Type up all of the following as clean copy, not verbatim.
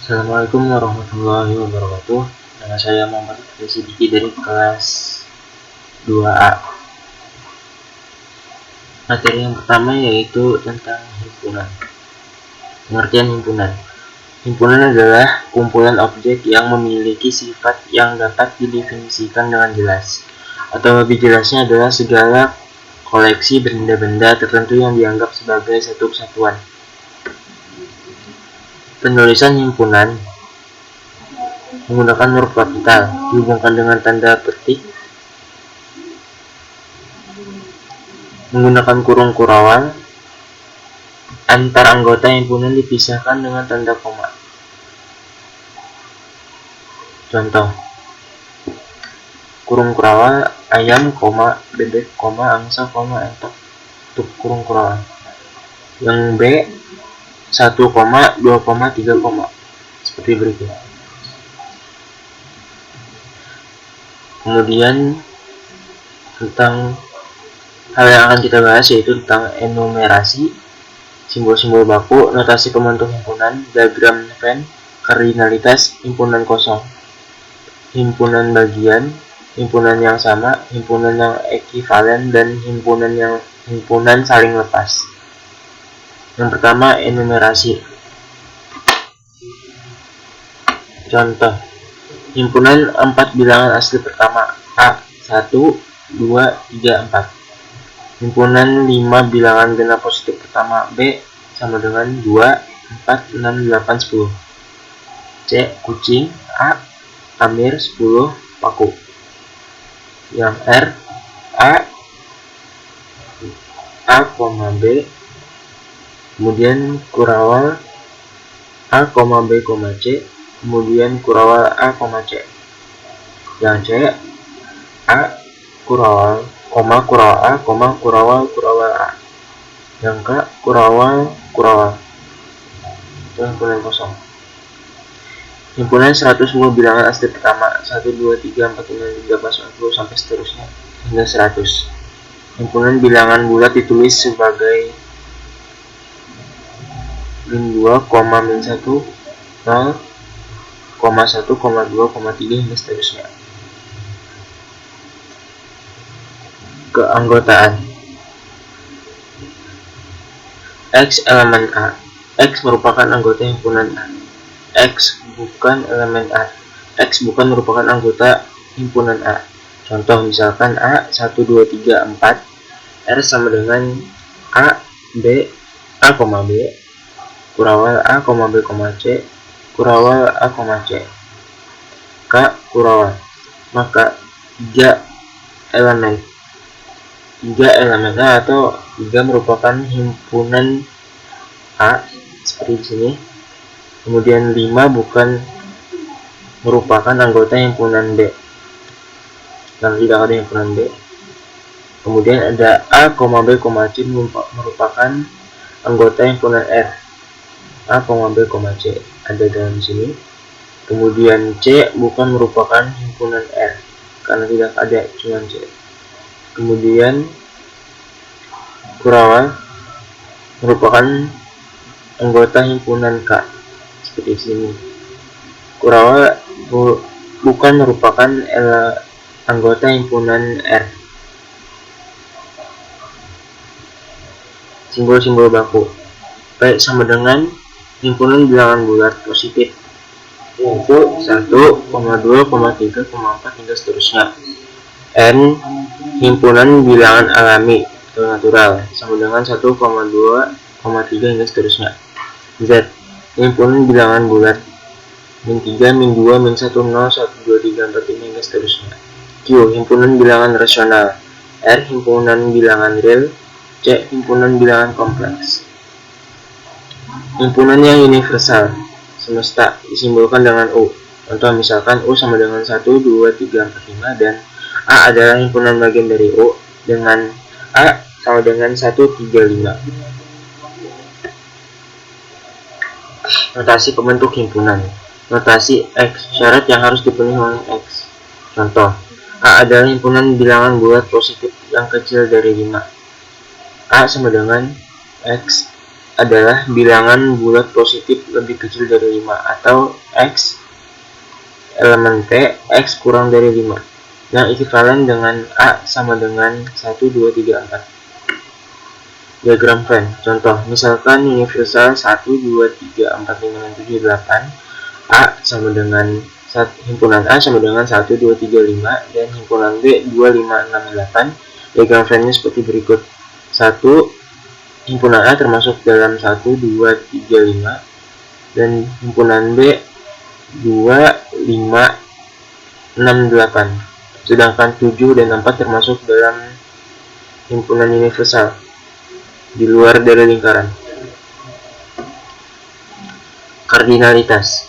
Assalamualaikum warahmatullahi wabarakatuh. Nama saya Muhammad Siddiqi dari kelas 2A. Materi yang pertama yaitu tentang himpunan. Pengertian himpunan. Himpunan adalah kumpulan objek yang memiliki sifat yang dapat didefinisikan dengan jelas. Atau lebih jelasnya adalah segala koleksi benda-benda tertentu yang dianggap sebagai satu kesatuan. Penulisan himpunan menggunakan huruf kapital dihubungkan dengan tanda petik, menggunakan kurung kurawal. Antar anggota himpunan dipisahkan dengan tanda koma. Contoh: kurung kurawal ayam, bebek, angsa, entok, untuk kurung kurawal. Yang B 1, 2, 3, seperti berikut. Kemudian tentang hal yang akan kita bahas yaitu tentang enumerasi, simbol-simbol baku, notasi pembentuk himpunan, diagram Venn, kardinalitas, himpunan kosong, himpunan bagian, himpunan yang sama, himpunan yang ekivalen, dan himpunan saling lepas. Yang pertama, enumerasi. Contoh: himpunan 4 bilangan asli pertama A 1, 2, 3, 4. Himpunan 5 bilangan genap positif pertama B sama dengan 2, 4, 6, 8, 10. C kucing. A Amir, 10 paku. Yang R A, B. Kemudian kurawal A, B, C. Kemudian kurawal A, C. Yang C A kurawal, kurawal A, kurawal A. Yang K kurawal. Itu himpunan kosong. Himpunan 110 bilangan asli pertama 1, 2, 3, 4, 5, 6, 7, 8, 9, 10 sampai seterusnya hingga 100. Himpunan bilangan bulat ditulis sebagai min 2, min 1, 0, 1, 2, 3 hingga seterusnya. Keanggotaan. X elemen A. X merupakan anggota himpunan A. X bukan elemen A. X bukan merupakan anggota himpunan A. Contoh misalkan A 1, 2, 3, 4. R sama dengan A, B, kurawal A, B, C, kurawal A, C. K kurawal. Maka 3 elemen A atau 3 merupakan himpunan A seperti di sini. Kemudian 5 bukan merupakan anggota himpunan B karena tidak ada himpunan B. Kemudian ada A, B, C merupakan anggota himpunan R. A, B, C ada dalam sini. Kemudian C bukan merupakan himpunan R karena tidak ada, cuma C. Kemudian kurawal merupakan anggota himpunan K seperti di sini. Kurawal bukan merupakan anggota himpunan R. Simbol-simbol baku. P sama dengan himpunan bilangan bulat positif yaitu 1, 2, 3, 4 hingga seterusnya. N himpunan bilangan alami atau natural sama dengan 1, 2, 3 hingga seterusnya. Z himpunan bilangan bulat min 3, min 2, min 1, 0, 1, 2, 3, 4, 5 hingga seterusnya. Q himpunan bilangan rasional. R himpunan bilangan real. C himpunan bilangan kompleks. Himpunan yang universal semesta disimbolkan dengan U. Contoh misalkan U sama dengan 1, 2, 3, 4, 5 dan A adalah himpunan bagian dari U dengan A sama dengan 1, 3, 5. Notasi pembentuk himpunan. Notasi X, syarat yang harus dipenuhi oleh X. Contoh, A adalah himpunan bilangan bulat positif yang kecil dari 5. A sama dengan X adalah bilangan bulat positif lebih kecil dari 5, atau X elemen P X kurang dari 5 yang ekivalen dengan A sama dengan 1, 2, 3, 4. Diagram Venn. Contoh, misalkan universal 1, 2, 3, 4, 5, 6, 7, 8 A sama dengan himpunan A sama dengan 1, 2, 3, 5 dan himpunan B 2, 5, 6, 8. Diagram Venn-nya seperti berikut. 1. Himpunan A termasuk dalam 1, 2, 3, 5 dan himpunan B 2, 5, 6, 8. Sedangkan 7 dan 4 termasuk dalam himpunan universal di luar dari lingkaran. Kardinalitas.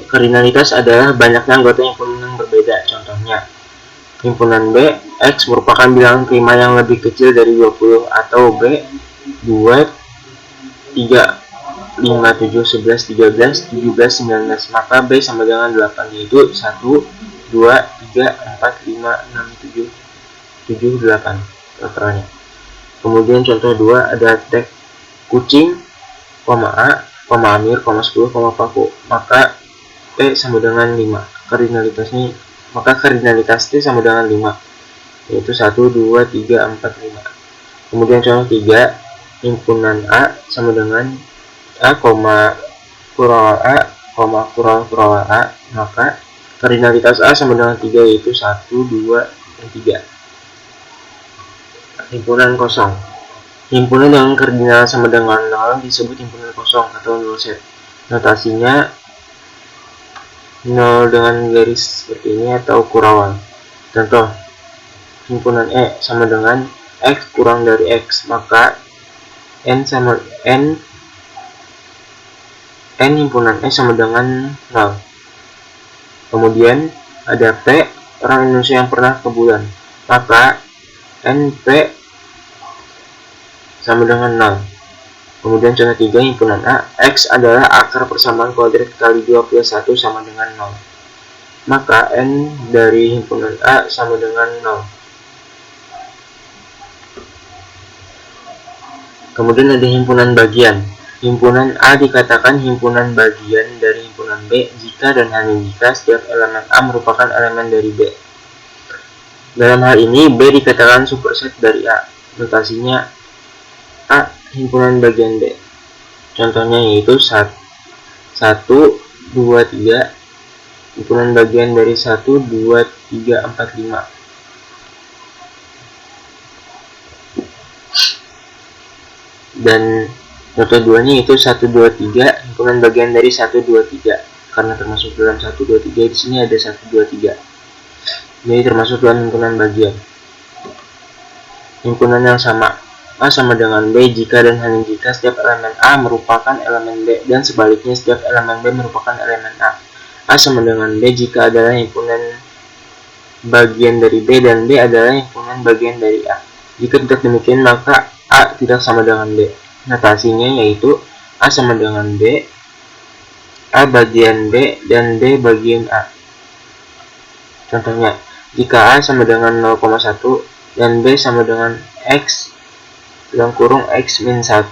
Kardinalitas adalah banyaknya anggota himpunan yang berbeda. Contohnya, himpunan B X merupakan bilangan prima yang lebih kecil dari 20, atau B 2, 3, 5, 7, 11, 13, 17, 19. Maka B sama dengan 8, yaitu 1, 2, 3, 4, 5, 6, 7, 7, 8 totalnya. Kemudian contoh 2 ada teks kucing, A, Amir, 10, Paku. Maka P sama dengan 5. Maka kardinalitas T sama dengan 5, yaitu 1, 2, 3, 4, 5. Kemudian contoh 3, himpunan A sama dengan A, kural A, kural A. Maka kardinalitas A sama dengan 3, yaitu 1, 2, dan 3. Himpunan kosong. Himpunan dengan kardinal sama dengan 0 disebut himpunan kosong atau null set. Notasinya 0 dengan garis seperti ini atau kurawal. Contoh, himpunan E sama dengan X kurang dari X, maka N himpunan E sama dengan 0. Kemudian ada P, orang Indonesia yang pernah ke bulan, maka NP sama dengan 0. Kemudian contoh 3, himpunan A, X adalah akar persamaan kuadrat kali 2 plus 1 sama dengan 0. Maka N dari himpunan A sama dengan 0. Kemudian ada himpunan bagian. Himpunan A dikatakan himpunan bagian dari himpunan B jika dan hanya jika setiap elemen A merupakan elemen dari B. Dalam hal ini, B dikatakan superset dari A. Notasinya A himpunan bagian B. Contohnya yaitu 1, 2, 3. Himpunan bagian dari 1, 2, 3, 4, 5. Dan contoh 2-nya yaitu 1, 2, 3. Himpunan bagian dari 1, 2, 3. Karena termasuk dalam 1, 2, 3, di sini ada 1, 2, 3. Jadi termasuk dalam himpunan bagian. Himpunan yang sama. A sama dengan B jika dan hanya jika setiap elemen A merupakan elemen B dan sebaliknya setiap elemen B merupakan elemen A. A sama dengan B jika adalah himpunan bagian dari B dan B adalah himpunan bagian dari A. Jika tidak demikian, maka A tidak sama dengan B. Notasinya yaitu A sama dengan B, A bagian B, dan B bagian A. Contohnya, jika A sama dengan 0,1 dan B sama dengan X dalam kurung X min 1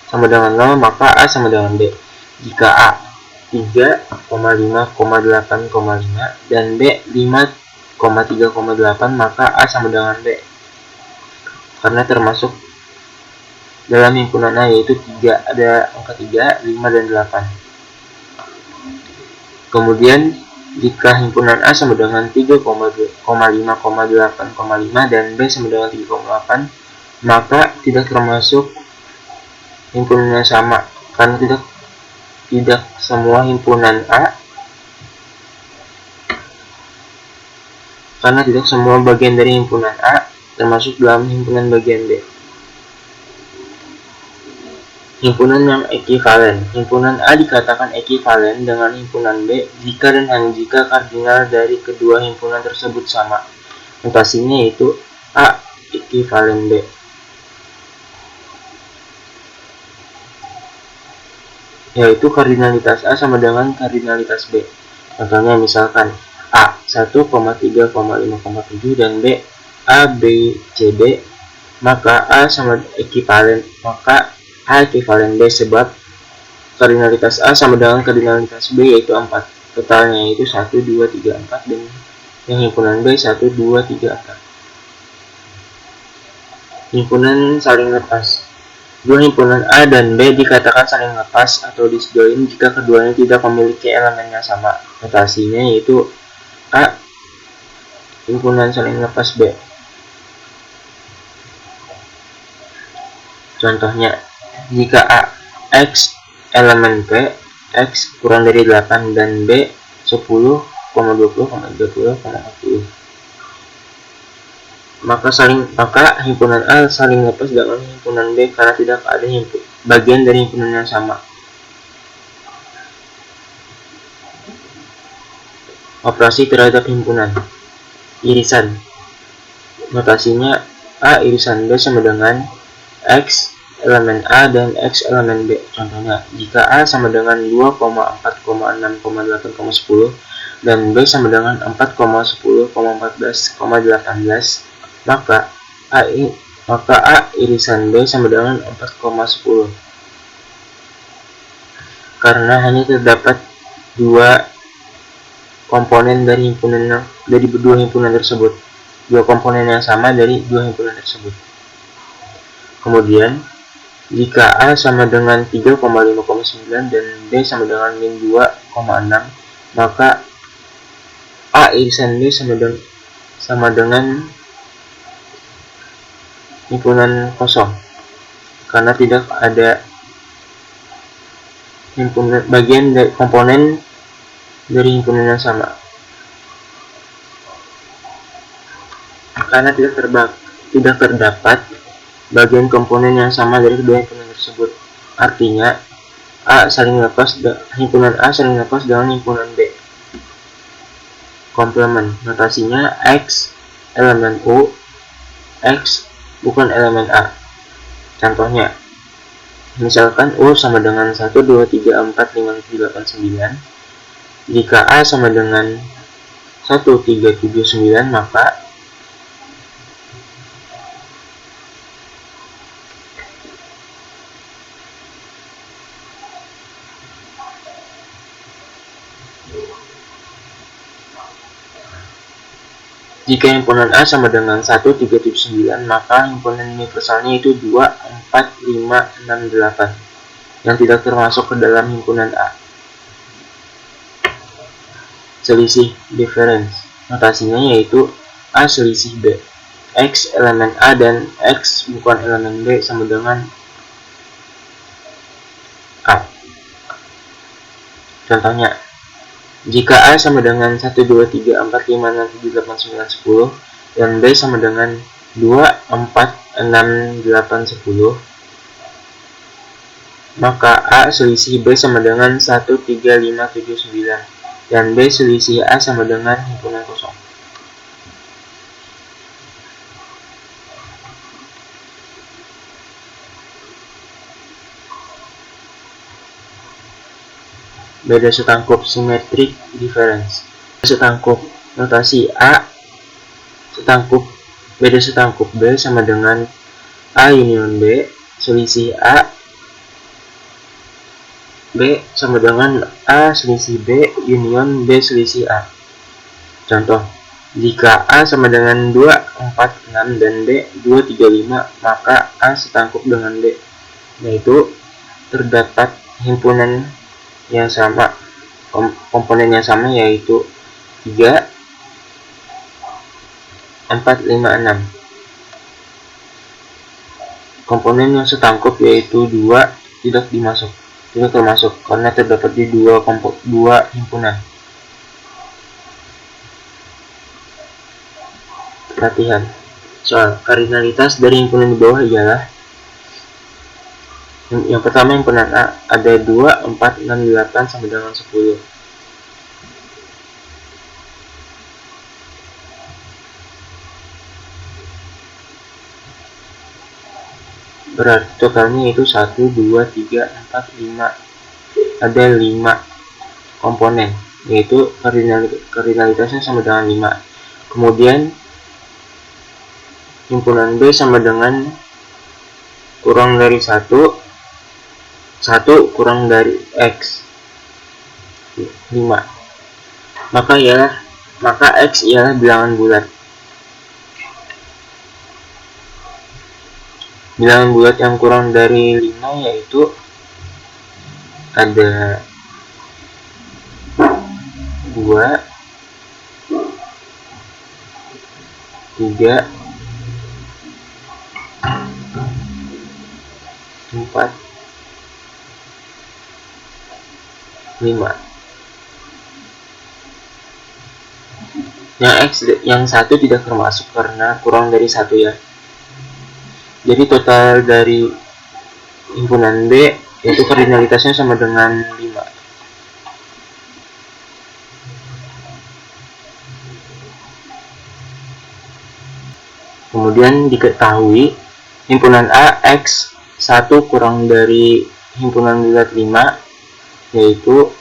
sama dengan 0, maka A sama dengan B. Jika A 3,5,8,5 dan B 5,3,8, maka A sama dengan B. Karena termasuk dalam himpunan A yaitu 3, ada angka 3, 5, dan 8. Kemudian jika himpunan A sama dengan 3,5,8,5 dan B sama dengan 3,8, maka tidak termasuk himpunan yang sama, karena tidak semua himpunan A, karena tidak semua bagian dari himpunan A termasuk dalam himpunan bagian B. Himpunan yang ekivalen. Himpunan A dikatakan ekivalen dengan himpunan B jika dan hanya jika kardinal dari kedua himpunan tersebut sama. Notasinya yaitu A ekivalen B. Yaitu kardinalitas A sama dengan kardinalitas B. Contohnya misalkan A 1,3,5,7 dan B A, B, C, D, maka A sama ekivalen, maka A ekivalen B, sebab kardinalitas A sama dengan kardinalitas B yaitu 4. Totalnya yaitu 1, 2, 3, 4, dan yang himpunan B 1, 2, 3, 4. Himpunan saling lepas. Dua himpunan A dan B dikatakan saling lepas atau disjoin jika keduanya tidak memiliki elemen yang sama. Notasinya yaitu A himpunan saling lepas B. Contohnya, jika A X elemen P, X kurang dari 8 dan B 10, 20, 30, 40, maka himpunan A saling lepas dengan himpunan B karena tidak ada bagian dari himpunan yang sama. Operasi terhadap himpunan. Irisan. Notasinya A irisan B sama dengan X elemen A dan X elemen B. Contohnya, jika A sama dengan 2, 4, 6, 8, 10 dan B sama dengan 4, 10, 14, 18, maka A irisan B sama dengan 4, 10. Karena hanya terdapat dua komponen dari dua himpunan tersebut. Dua komponen yang sama dari dua himpunan tersebut. Kemudian, jika A sama dengan 3,5,9 dan B sama dengan min 2,6, maka A irisan B sama dengan himpunan kosong karena tidak ada bagian dari komponen dari himpunan yang sama. Karena tidak terdapat bagian komponen yang sama dari kedua himpunan tersebut. Artinya himpunan A saling lepas dengan himpunan B. Komplement. Notasinya X elemen U, X bukan elemen A. Contohnya, misalkan U sama dengan 1, 2, 3, 4, 5, 7, 8, 9. Jika A sama dengan 1, 3, 7, 9, maka jika himpunan A sama dengan 1, 3, 7, 9, maka himpunan universalnya itu 2, 4, 5, 6, 8 yang tidak termasuk ke dalam himpunan A. Selisih difference. Notasinya yaitu A selisih B. X elemen A dan X bukan elemen B sama dengan A. Contohnya, jika A sama dengan 1, 2, 3, 4, 5, 6, 7, 8, 9, 10 dan B sama dengan 2, 4, 6, 8, 10, maka A selisih B sama dengan 1, 3, 5, 7, 9 dan B selisih A sama dengan himpunan kosong. Beda setangkup symmetric difference. Setangkup. Notasi A setangkup beda setangkup B sama dengan A union B selisih A B sama dengan A selisih B union B selisih A. Contoh, jika A sama dengan 2, 4, 6 dan B 2, 3, 5, maka A setangkup dengan B, yaitu terdapat himpunan yang sama, komponen yang sama yaitu 3, 4, 5, 6. Komponen yang setangkup yaitu 2 tidak termasuk karena terdapat di dua himpunan. Latihan. Soal kardinalitas dari himpunan di bawah ialah yang pertama, himpunan A ada 2, 4, 6, 8 sama dengan 10. Berarti totalnya itu 1, 2, 3, 4, 5. Ada 5 komponen, yaitu kardinalitasnya sama dengan 5. Kemudian himpunan B sama dengan kurang dari 1 kurang dari X 5, maka X ialah bilangan bulat. Bilangan bulat yang kurang dari 5 yaitu ada 2, 3, 4, 5. Yang satu tidak termasuk karena kurang dari 1 ya. Jadi total dari himpunan B yaitu kardinalitasnya sama dengan 5. Kemudian diketahui himpunan A X 1 kurang dari himpunan bulat 5 yaitu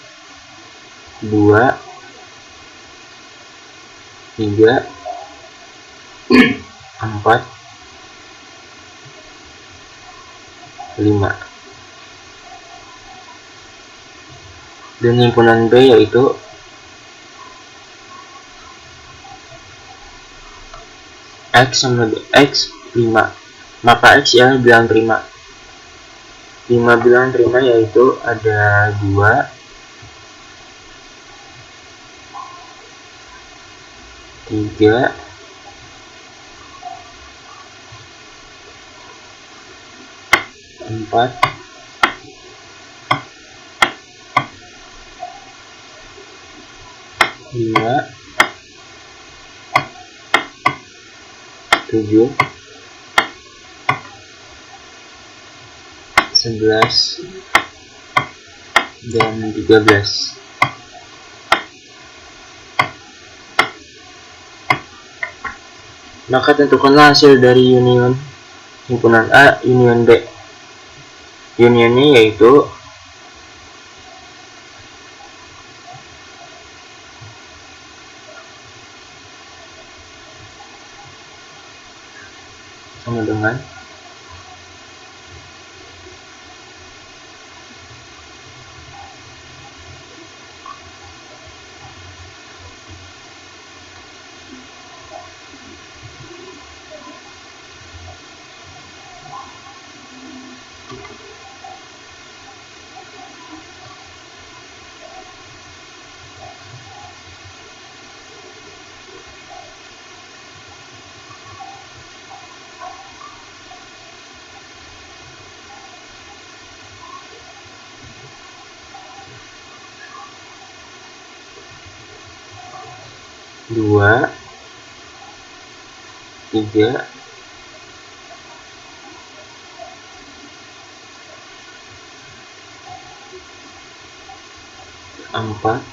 2, 3, 4, 5. Dan himpunan B yaitu X sama X 5, maka X ialah bilangan prima. 5 bilangan prima yaitu ada 2, 3, 4, 5, 7, 11, dan 13. Maka tentukanlah hasil dari union himpunan A union B. Unionnya yaitu sama dengan 2, 3, 4,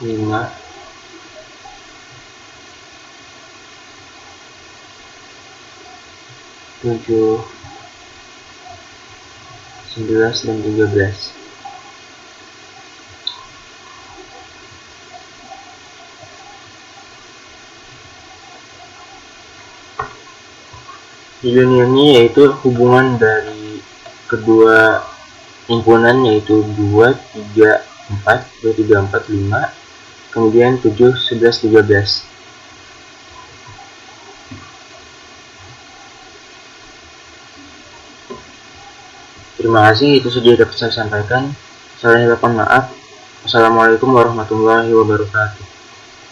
5, 7, 11, dan 13. Unionnya yaitu hubungan dari kedua himpunan yaitu 2, 3, 4, 2, 3, 4, 5, kemudian 7, 11, 13. Terima kasih, itu saja dapat saya sampaikan. Saya mohon maaf. Wassalamualaikum warahmatullahi wabarakatuh.